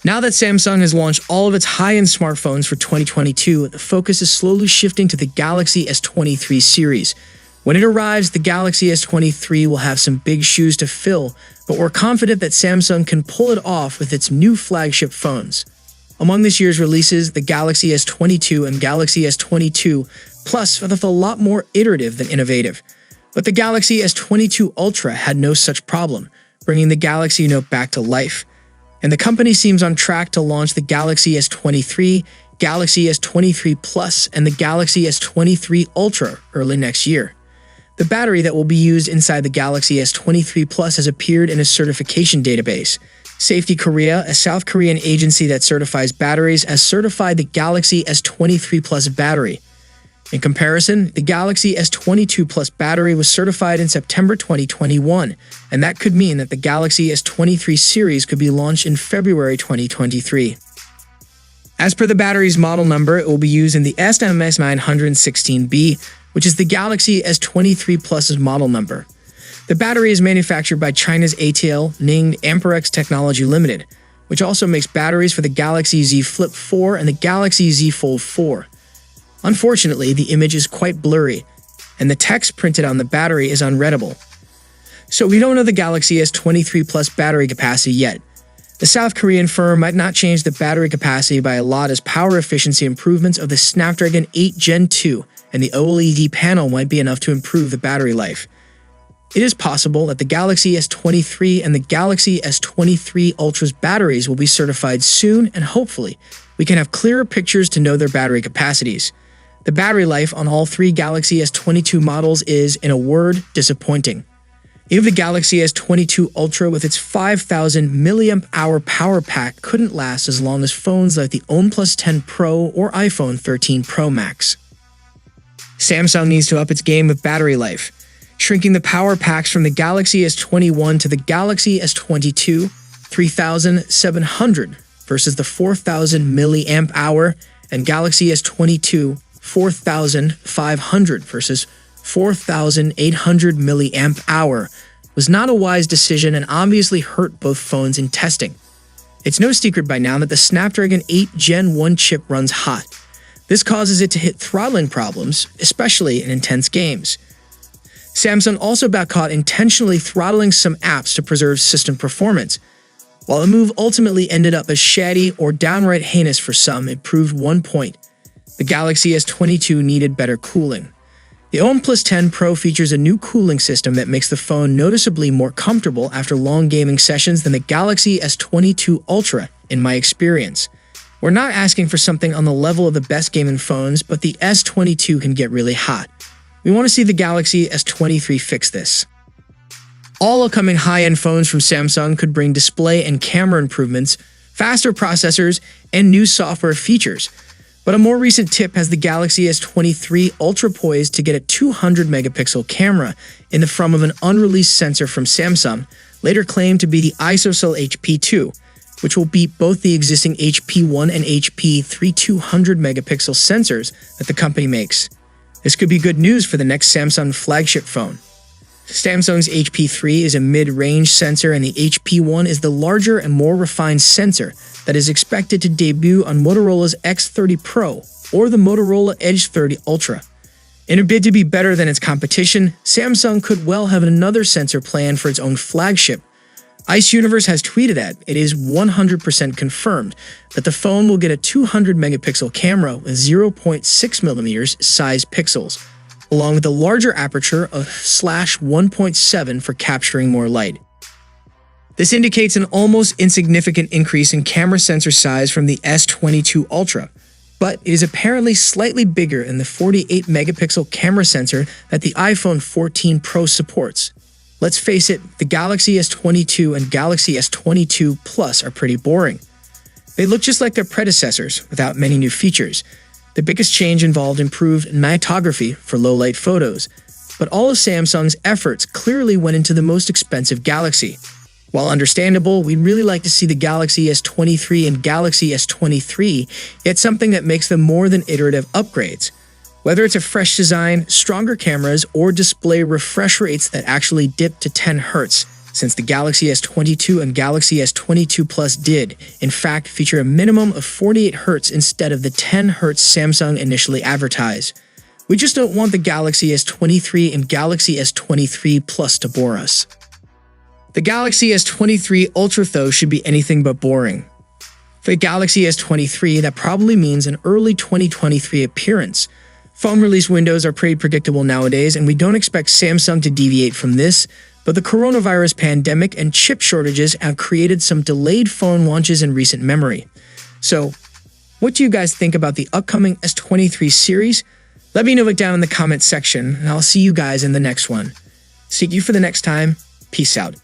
Now that Samsung has launched all of its high-end smartphones for 2022, the focus is slowly shifting to the Galaxy S23 series. When it arrives, the Galaxy S23 will have some big shoes to fill, but we're confident that Samsung can pull it off with its new flagship phones. Among this year's releases, the Galaxy S22 and Galaxy S22 Plus felt a lot more iterative than innovative. But the Galaxy S22 Ultra had no such problem, bringing the Galaxy Note back to life. And the company seems on track to launch the Galaxy S23, Galaxy S23 Plus, and the Galaxy S23 Ultra early next year. The battery that will be used inside the Galaxy S23 Plus has appeared in a certification database. Safety Korea, a South Korean agency that certifies batteries, has certified the Galaxy S23 Plus battery. In comparison, the Galaxy S22 Plus battery was certified in September 2021, and that could mean that the Galaxy S23 series could be launched in February 2023. As per the battery's model number, it will be used in the SMS916B, which is the Galaxy S23 Plus's model number. The battery is manufactured by China's ATL, named Amperex Technology Limited, which also makes batteries for the Galaxy Z Flip 4 and the Galaxy Z Fold 4. Unfortunately, the image is quite blurry, and the text printed on the battery is unreadable. So we don't know the Galaxy S23 Plus battery capacity yet. The South Korean firm might not change the battery capacity by a lot, as power efficiency improvements of the Snapdragon 8 Gen 2 and the OLED panel might be enough to improve the battery life. It is possible that the Galaxy S23 and the Galaxy S23 Ultra's batteries will be certified soon, and hopefully, we can have clearer pictures to know their battery capacities. The battery life on all three Galaxy S22 models is, in a word, disappointing. Even the Galaxy S22 Ultra with its 5,000 mAh power pack couldn't last as long as phones like the OnePlus 10 Pro or iPhone 13 Pro Max. Samsung needs to up its game with battery life, shrinking the power packs from the Galaxy S21 to the Galaxy S22, 3,700 versus the 4,000 mAh, and Galaxy S22, 4,500 versus 4,800 mAh was not a wise decision and obviously hurt both phones in testing. It's no secret by now that the Snapdragon 8 Gen 1 chip runs hot. This causes it to hit throttling problems, especially in intense games. Samsung also got caught intentionally throttling some apps to preserve system performance. While the move ultimately ended up as shady or downright heinous for some, it proved one point. The Galaxy S22 needed better cooling. The OnePlus 10 Pro features a new cooling system that makes the phone noticeably more comfortable after long gaming sessions than the Galaxy S22 Ultra, in my experience. We're not asking for something on the level of the best gaming phones, but the S22 can get really hot. We want to see the Galaxy S23 fix this. All upcoming high-end phones from Samsung could bring display and camera improvements, faster processors, and new software features. But a more recent tip has the Galaxy S23 Ultra poised to get a 200-megapixel camera in the form of an unreleased sensor from Samsung, later claimed to be the Isocell HP2, which will beat both the existing HP1 and HP3 200-megapixel sensors that the company makes. This could be good news for the next Samsung flagship phone. Samsung's HP3 is a mid-range sensor, and the HP1 is the larger and more refined sensor that is expected to debut on Motorola's X30 Pro or the Motorola Edge 30 Ultra. In a bid to be better than its competition, Samsung could well have another sensor planned for its own flagship. Ice Universe has tweeted that it is 100% confirmed that the phone will get a 200-megapixel camera with 0.6mm size pixels, along with a larger aperture of /1.7 for capturing more light. This indicates an almost insignificant increase in camera sensor size from the S22 Ultra, but it is apparently slightly bigger than the 48-megapixel camera sensor that the iPhone 14 Pro supports. Let's face it, the Galaxy S22 and Galaxy S22 Plus are pretty boring. They look just like their predecessors, without many new features. The biggest change involved improved nightography for low-light photos, but all of Samsung's efforts clearly went into the most expensive Galaxy. While understandable, we'd really like to see the Galaxy S23 and Galaxy S23 get something that makes them more than iterative upgrades. Whether it's a fresh design, stronger cameras, or display refresh rates that actually dip to 10 Hz, since the Galaxy S22 and Galaxy S22 Plus did, in fact, feature a minimum of 48 Hz instead of the 10 Hz Samsung initially advertised. We just don't want the Galaxy S23 and Galaxy S23 Plus to bore us. The Galaxy S23 Ultra, though, should be anything but boring. For the Galaxy S23, that probably means an early 2023 appearance. Phone release windows are pretty predictable nowadays, and we don't expect Samsung to deviate from this, but the coronavirus pandemic and chip shortages have created some delayed phone launches in recent memory. So, what do you guys think about the upcoming S23 series? Let me know it down in the comment section, and I'll see you guys in the next one. See you for the next time. Peace out.